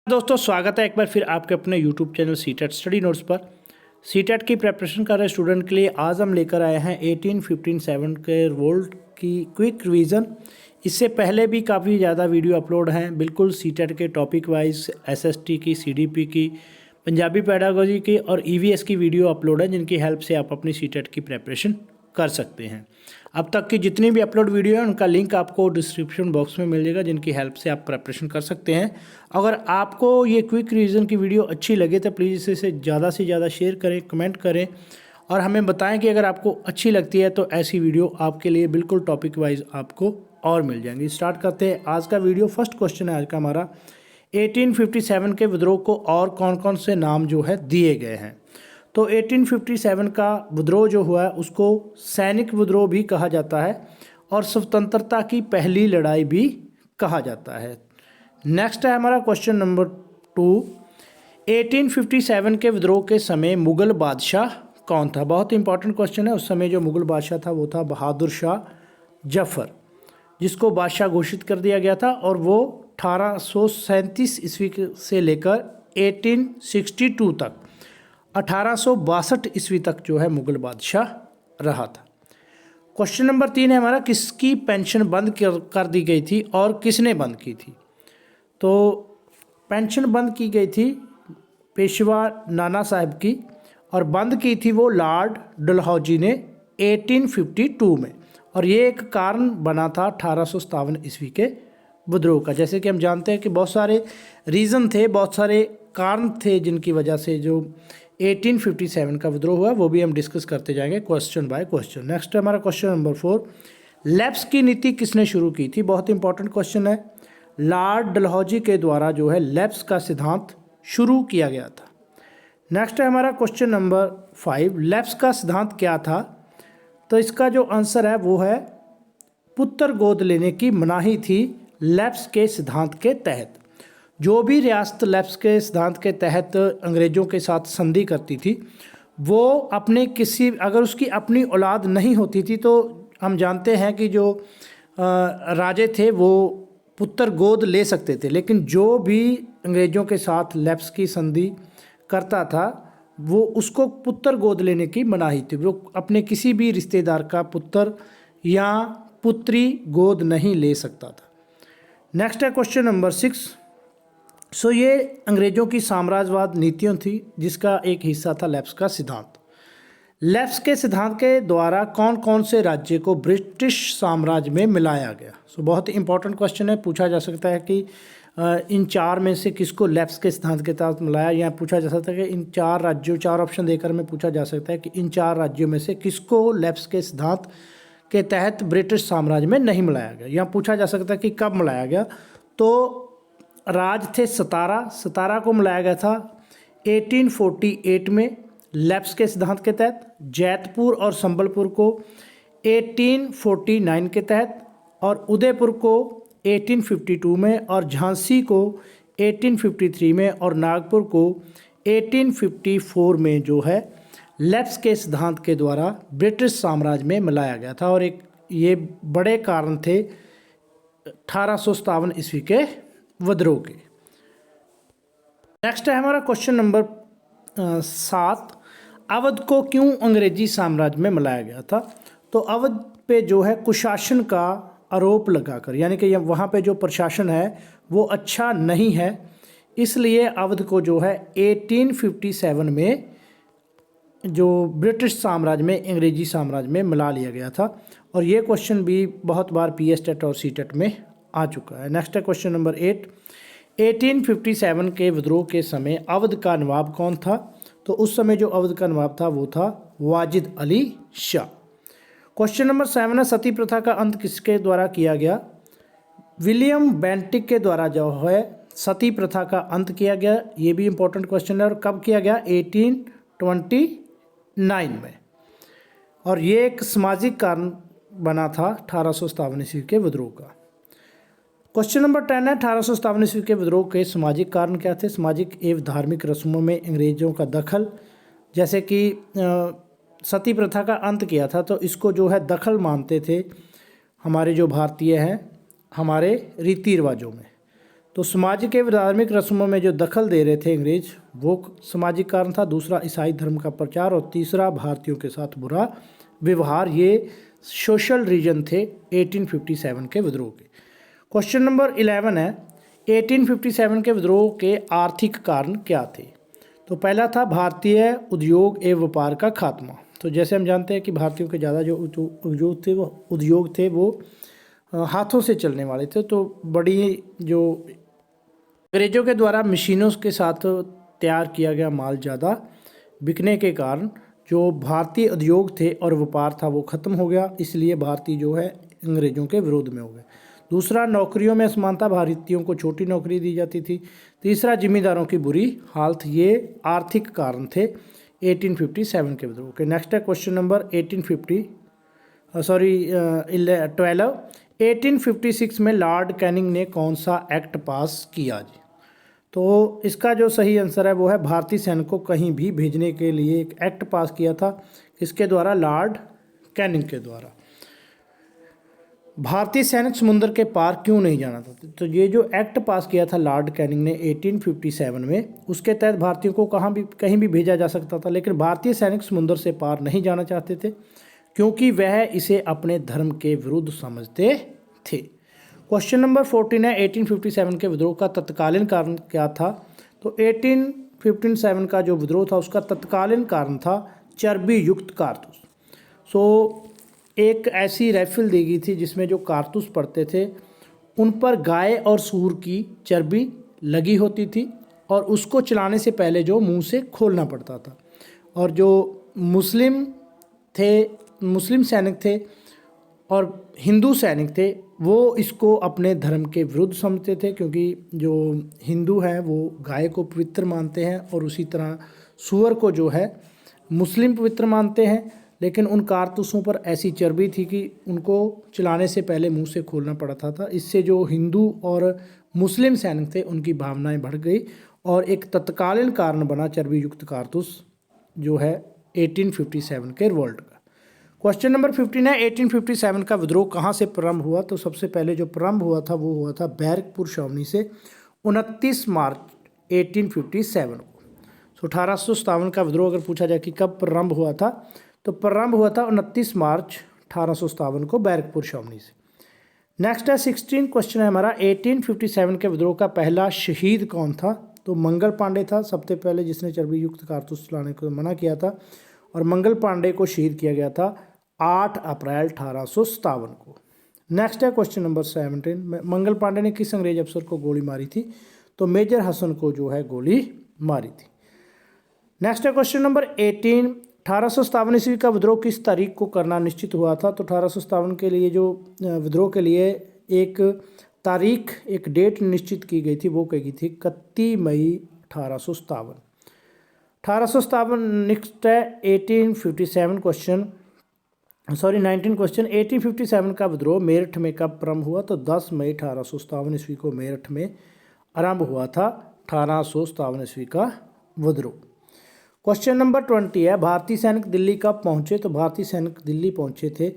दोस्तों स्वागत है एक बार फिर आपके अपने YouTube channel CTET study notes पर। सीटेट की प्रिपरेशन कर रहे स्टूडेंट के लिए आज हम लेकर आए हैं 18-15-7 के वोल्ट की क्विक रिवीजन। इससे पहले भी काफ़ी ज़्यादा वीडियो अपलोड हैं, बिल्कुल सीटेट के टॉपिक वाइज एसएसटी की, सीडीपी की, पंजाबी पेडागोजी की और ईवीएस की वीडियो अपलोड है, जिनकी हेल्प से आप अपनी सीटेट की प्रिपरेशन कर सकते हैं। अब तक की जितनी भी अपलोड वीडियो है उनका लिंक आपको डिस्क्रिप्शन बॉक्स में मिल जाएगा, जिनकी हेल्प से आप प्रिपरेशन कर सकते हैं। अगर आपको ये क्विक रिवीजन की वीडियो अच्छी लगे तो प्लीज़ इसे ज़्यादा से ज़्यादा शेयर करें, कमेंट करें और हमें बताएं कि अगर आपको अच्छी लगती है तो ऐसी वीडियो आपके लिए बिल्कुल टॉपिक वाइज आपको और मिल जाएंगी। स्टार्ट करते हैं आज का वीडियो। फर्स्ट क्वेश्चन है आज का हमारा, 1857 के विद्रोह को और कौन कौन से नाम जो है दिए गए हैं। तो 1857 का विद्रोह जो हुआ है उसको सैनिक विद्रोह भी कहा जाता है और स्वतंत्रता की पहली लड़ाई भी कहा जाता है। नेक्स्ट है हमारा क्वेश्चन नंबर 2, 1857 के विद्रोह के समय मुग़ल बादशाह कौन था। बहुत इंपॉर्टेंट क्वेश्चन है। उस समय जो मुग़ल बादशाह था वो था बहादुर शाह जफ़र, जिसको बादशाह घोषित कर दिया गया था और वो 1837 ईस्वी से लेकर 1862 तक 1862 ईस्वी तक जो है मुग़ल बादशाह रहा था। क्वेश्चन नंबर 3 है हमारा, किसकी पेंशन बंद कर दी गई थी और किसने बंद की थी। तो पेंशन बंद की गई थी पेशवा नाना साहब की और बंद की थी वो लॉर्ड डलहौजी ने 1852 में, और ये एक कारण बना था 1857 ईस्वी के विद्रोह का। जैसे कि हम जानते हैं कि बहुत सारे रीज़न थे, बहुत सारे कारण थे जिनकी वजह से जो 1857 का विद्रोह हुआ, वो भी हम डिस्कस करते जाएंगे क्वेश्चन बाय क्वेश्चन। नेक्स्ट है हमारा क्वेश्चन नंबर 4, लैप्स की नीति किसने शुरू की थी। बहुत इंपॉर्टेंट क्वेश्चन है। लॉर्ड डलहौजी के द्वारा जो है लैप्स का सिद्धांत शुरू किया गया था। नेक्स्ट है हमारा क्वेश्चन नंबर 5, लैप्स का सिद्धांत क्या था। तो इसका जो आंसर है वो है पुत्र गोद लेने की मनाही थी लैप्स के सिद्धांत के तहत। जो भी रियासत लैप्स के सिद्धांत के तहत अंग्रेज़ों के साथ संधि करती थी, वो अपने अगर उसकी अपनी औलाद नहीं होती थी तो हम जानते हैं कि जो राजे थे वो पुत्र गोद ले सकते थे, लेकिन जो भी अंग्रेज़ों के साथ लैप्स की संधि करता था वो उसको पुत्र गोद लेने की मनाही थी। वो अपने किसी भी रिश्तेदार का पुत्र या पुत्री गोद नहीं ले सकता था। नेक्स्ट है क्वेश्चन नंबर 6, ये अंग्रेज़ों की साम्राज्यवाद नीतियों थी जिसका एक हिस्सा था लैप्स का सिद्धांत। लैप्स के सिद्धांत के द्वारा कौन कौन से राज्य को ब्रिटिश साम्राज्य में मिलाया गया। बहुत इंपॉर्टेंट क्वेश्चन है। पूछा जा सकता है कि इन चार में से किसको लैप्स के सिद्धांत के तहत मिलाया, या पूछा जा सकता है कि इन चार राज्यों, चार ऑप्शन देकर में पूछा जा सकता है कि इन चार राज्यों में से किसको लैप्स के सिद्धांत के तहत ब्रिटिश साम्राज्य में नहीं मिलाया गया, या पूछा जा सकता है कि कब मिलाया गया। तो राज थे 17 को मिलाया गया था 1848 में लैप्स के सिद्धांत के तहत, जैतपुर और संबलपुर को 1849 के तहत, और उदयपुर को 1852 में, और झांसी को 1853 में, और नागपुर को 1854 में जो है लैप्स के सिद्धांत के द्वारा ब्रिटिश साम्राज्य में मिलाया गया था। और एक ये बड़े कारण थे 1857 ईस्वी के विद्रोह के। नेक्स्ट है हमारा क्वेश्चन नंबर 7, अवध को क्यों अंग्रेजी साम्राज्य में मिलाया गया था। तो अवध पे जो है कुशासन का आरोप लगाकर, यानी कि वहाँ पे जो प्रशासन है वो अच्छा नहीं है, इसलिए अवध को जो है 1857 में जो ब्रिटिश साम्राज्य में अंग्रेजी साम्राज्य में मिला लिया गया था। और ये क्वेश्चन भी बहुत बार PS टेट और CTET में आ चुका है। नेक्स्ट है क्वेश्चन नंबर 8, 1857 के विद्रोह के समय अवध का नवाब कौन था। तो उस समय जो अवध का नवाब था वो था वाजिद अली शाह। क्वेश्चन नंबर 7 है, सती प्रथा का अंत किसके द्वारा किया गया। विलियम बेंटिक के द्वारा जो है सती प्रथा का अंत किया गया। ये भी इंपॉर्टेंट क्वेश्चन है। और कब किया गया, 1829 में, और ये एक सामाजिक कारण बना था 1857 ईस्वी के विद्रोह का। क्वेश्चन नंबर 10 है, 1857 ईस्वी के विद्रोह के सामाजिक कारण क्या थे। सामाजिक एवं धार्मिक रस्मों में अंग्रेज़ों का दखल, जैसे कि सती प्रथा का अंत किया था तो इसको जो है दखल मानते थे हमारे जो भारतीय हैं हमारे रीति रिवाजों में। तो सामाजिक एवं धार्मिक रस्मों में जो दखल दे रहे थे अंग्रेज, वो सामाजिक कारण था। दूसरा ईसाई धर्म का प्रचार, और तीसरा भारतीयों के साथ बुरा व्यवहार। ये सोशल रीजन थे 1857 के विद्रोह के। क्वेश्चन नंबर 11 है, 1857 के विद्रोह के आर्थिक कारण क्या थे? तो पहला था भारतीय उद्योग एवं व्यापार का खात्मा। तो जैसे हम जानते हैं कि भारतीयों के ज़्यादा जो उद्योग थे वो हाथों से चलने वाले थे। तो बड़ी जो अंग्रेजों के द्वारा मशीनों के साथ तैयार किया गया माल ज़्यादा बिकने के कारण जो भारतीय उद्योग थे और व्यापार था वो ख़त्म हो गया, इसलिए भारतीय जो है अंग्रेज़ों के विरोध में हो गए। दूसरा, नौकरियों में असमानता, भारतीयों को छोटी नौकरी दी जाती थी। तीसरा, जिम्मेदारों की बुरी हालत। ये आर्थिक कारण थे 1857 के विद्रोह के। नेक्स्ट है क्वेश्चन नंबर 12। 1856 में लॉर्ड कैनिंग ने कौन सा एक्ट पास किया जी? तो इसका जो सही आंसर है वो है भारतीय सैनिक को कहीं भी भेजने के लिए एक एक्ट पास किया था। किसके द्वारा? लॉर्ड कैनिंग के द्वारा। भारतीय सैनिक समुद्र के पार क्यों नहीं जाना चाहते? तो ये जो एक्ट पास किया था लॉर्ड कैनिंग ने 1857 में, उसके तहत भारतीयों को कहीं भी भेजा जा सकता था, लेकिन भारतीय सैनिक समुद्र से पार नहीं जाना चाहते थे क्योंकि वह इसे अपने धर्म के विरुद्ध समझते थे। क्वेश्चन नंबर 14 है, 1857 के विद्रोह का तत्कालीन कारण क्या था? तो 1857 का जो विद्रोह था उसका तत्कालीन कारण था चर्बी युक्त कारतूस। एक ऐसी राइफल दी गई थी जिसमें जो कारतूस पड़ते थे उन पर गाय और सूअर की चर्बी लगी होती थी, और उसको चलाने से पहले जो मुंह से खोलना पड़ता था। और जो मुस्लिम सैनिक थे और हिंदू सैनिक थे वो इसको अपने धर्म के विरुद्ध समझते थे, क्योंकि जो हिंदू हैं वो गाय को पवित्र मानते हैं और उसी तरह सूअर को जो है मुस्लिम पवित्र मानते हैं। लेकिन उन कारतूसों पर ऐसी चर्बी थी कि उनको चलाने से पहले मुंह से खोलना पड़ता था। इससे जो हिंदू और मुस्लिम सैनिक थे उनकी भावनाएं बढ़ गई और एक तत्कालीन कारण बना चर्बी युक्त कारतूस जो है 1857 के रिवॉल्ट का। क्वेश्चन नंबर 15 है, 1857 का विद्रोह कहाँ से प्रारंभ हुआ? तो सबसे पहले जो प्रारंभ हुआ था वो हुआ था बैरकपुर छावनी से 29 मार्च 1857 को। 1857 का विद्रोह अगर पूछा जाए कि कब प्रारंभ हुआ था, तो प्रारंभ हुआ था 29 मार्च 1857 को बैरकपुर छावनी से। नेक्स्ट है 16 क्वेश्चन है हमारा, 1857 के विद्रोह का पहला शहीद कौन था? तो मंगल पांडे था सबसे पहले जिसने चर्बी युक्त कारतूस चलाने को मना किया था, और मंगल पांडे को शहीद किया गया था 8 अप्रैल 1857 को। नेक्स्ट है क्वेश्चन नंबर 17, मंगल पांडे ने किस अंग्रेज अफसर को गोली मारी थी? तो मेजर हसन को जो है गोली मारी थी। नेक्स्ट है क्वेश्चन नंबर 18, 1857 ईस्वी का विद्रोह किस तारीख को करना निश्चित हुआ था? तो 1857 के लिए जो विद्रोह के लिए एक तारीख, एक डेट निश्चित की गई थी, वो कही गई थी 31 मई 1857। 1857 नेक्स्ट है 1857 क्वेश्चन 19 क्वेश्चन, 1857 का विद्रोह मेरठ में कब प्रारंभ हुआ? तो 10 मई 1857 ईस्वी को मेरठ में आरंभ हुआ था 1857 ईस्वी का विद्रोह। क्वेश्चन नंबर 20 है, भारतीय सैनिक दिल्ली कब पहुंचे? तो भारतीय सैनिक दिल्ली पहुंचे थे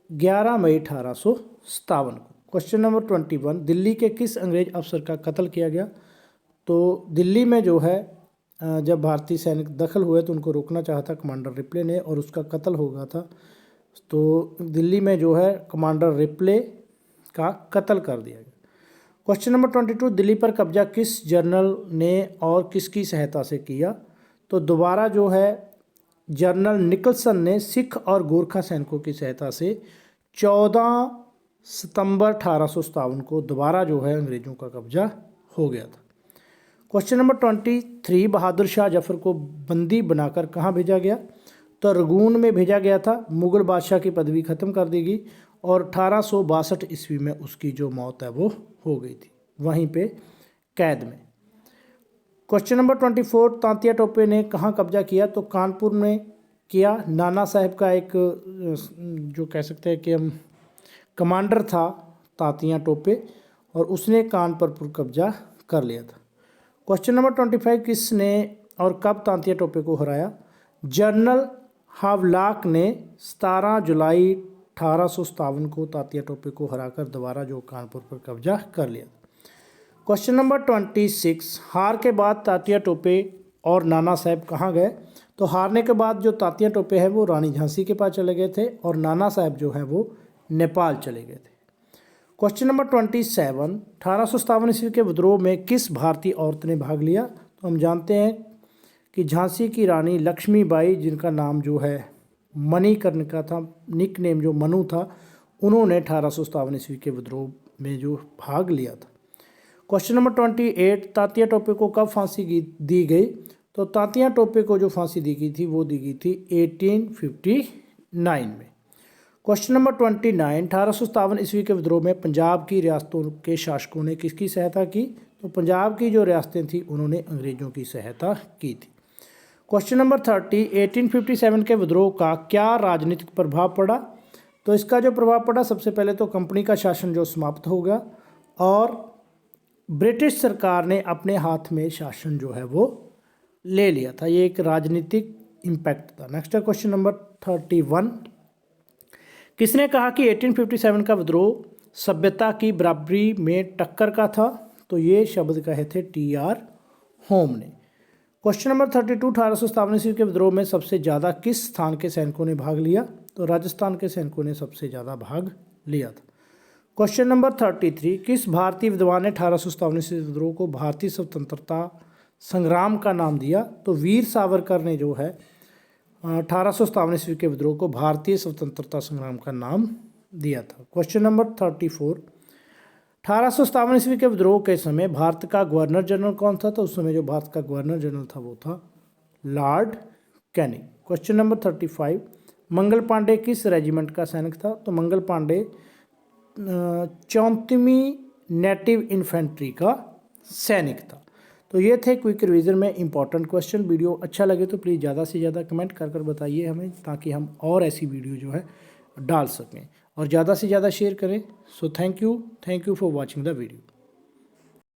11 मई 1857 को। क्वेश्चन नंबर 21, दिल्ली के किस अंग्रेज अफसर का कत्ल किया गया? तो दिल्ली में जो है जब भारतीय सैनिक दखल हुए तो उनको रोकना चाहा था कमांडर रिप्ले ने, और उसका कत्ल हो गया था। तो दिल्ली में जो है कमांडर रिप्ले का कत्ल कर दिया गया। क्वेश्चन नंबर 22, दिल्ली पर कब्जा किस जनरल ने और किसकी सहायता से किया? तो दोबारा जो है जनरल निकलसन ने सिख और गोरखा सैनिकों की सहायता से 14 सितंबर 1857 को दोबारा जो है अंग्रेजों का कब्जा हो गया था। क्वेश्चन नंबर 23, बहादुर शाह जफर को बंदी बनाकर कहाँ भेजा गया? तो रंगून में भेजा गया था। मुग़ल बादशाह की पदवी ख़त्म कर दी गई और 1862 ईस्वी में उसकी जो मौत है वो हो गई थी वहीं पे कैद में। क्वेश्चन नंबर 24, तांतिया टोपे ने कहाँ कब्जा किया? तो कानपुर में किया। नाना साहब का एक जो कह सकते हैं कि हम कमांडर था तांतिया टोपे, और उसने कानपुर पर कब्जा कर लिया था। क्वेश्चन नंबर 25, किसने और कब तांतिया टोपे को हराया? जनरल हावलाक ने 17 जुलाई 1857 को तांतिया टोपे को हराकर दोबारा जो कानपुर पर कब्जा कर लिया। क्वेश्चन नंबर 26, हार के बाद तात्या टोपे और नाना साहब कहाँ गए? तो हारने के बाद जो तात्या टोपे हैं वो रानी झांसी के पास चले गए थे और नाना साहब जो है वो नेपाल चले गए थे। क्वेश्चन नंबर 27, 1857 ईस्वी के विद्रोह में किस भारतीय औरत ने भाग लिया? तो हम जानते हैं कि झांसी की रानी लक्ष्मीबाई, जिनका नाम जो है मणिकर्णिका था, निक नेम जो मनु था, उन्होंने 1857 ईस्वी के विद्रोह में जो भाग लिया था। क्वेश्चन नंबर 28, तात्या टोपे को कब फांसी दी गई? तो तात्या टोपे को जो फांसी दी गई थी वो दी गई थी 1859 में। क्वेश्चन नंबर 29, 1857 ईस्वी के विद्रोह में पंजाब की रियासतों के शासकों ने किसकी सहायता की? तो पंजाब की जो रियासतें थी उन्होंने अंग्रेज़ों की सहायता की थी। क्वेश्चन नंबर 30, 1857 के विद्रोह का क्या राजनीतिक प्रभाव पड़ा? तो इसका जो प्रभाव पड़ा, सबसे पहले तो कंपनी का शासन जो समाप्त हो गया और ब्रिटिश सरकार ने अपने हाथ में शासन जो है वो ले लिया था। ये एक राजनीतिक इम्पैक्ट था। नेक्स्ट है क्वेश्चन नंबर 31, किसने कहा कि 1857 का विद्रोह सभ्यता की बराबरी में टक्कर का था? तो ये शब्द कहे थे TR होम ने। क्वेश्चन नंबर 32, 1857 ईस्वी के विद्रोह में सबसे ज़्यादा किस स्थान के सैनिकों ने भाग लिया? तो राजस्थान के सैनिकों ने सबसे ज़्यादा भाग लिया था। क्वेश्चन नंबर 33, किस भारतीय विद्वान ने 1857 ईस्वी विद्रोह को भारतीय स्वतंत्रता संग्राम का नाम दिया? तो वीर सावरकर ने जो है 1857 ईस्वी के विद्रोह को भारतीय स्वतंत्रता संग्राम का नाम दिया था। क्वेश्चन नंबर 34, 1857 ईस्वी के विद्रोह के समय भारत का गवर्नर जनरल कौन था? तो उस समय जो भारत का गवर्नर जनरल था वो था Lord Canning. Question number 35, Mangal Pandey किस रेजिमेंट का सैनिक था? तो मंगल पांडे 34वीं नेटिव इन्फेंट्री का सैनिक था। तो ये थे क्विक रिवीजन में इंपॉर्टेंट क्वेश्चन। वीडियो अच्छा लगे तो प्लीज़ ज़्यादा से ज़्यादा कमेंट कर बताइए हमें, ताकि हम और ऐसी वीडियो जो है डाल सकें, और ज़्यादा से ज़्यादा शेयर करें। So thank you for watching the video.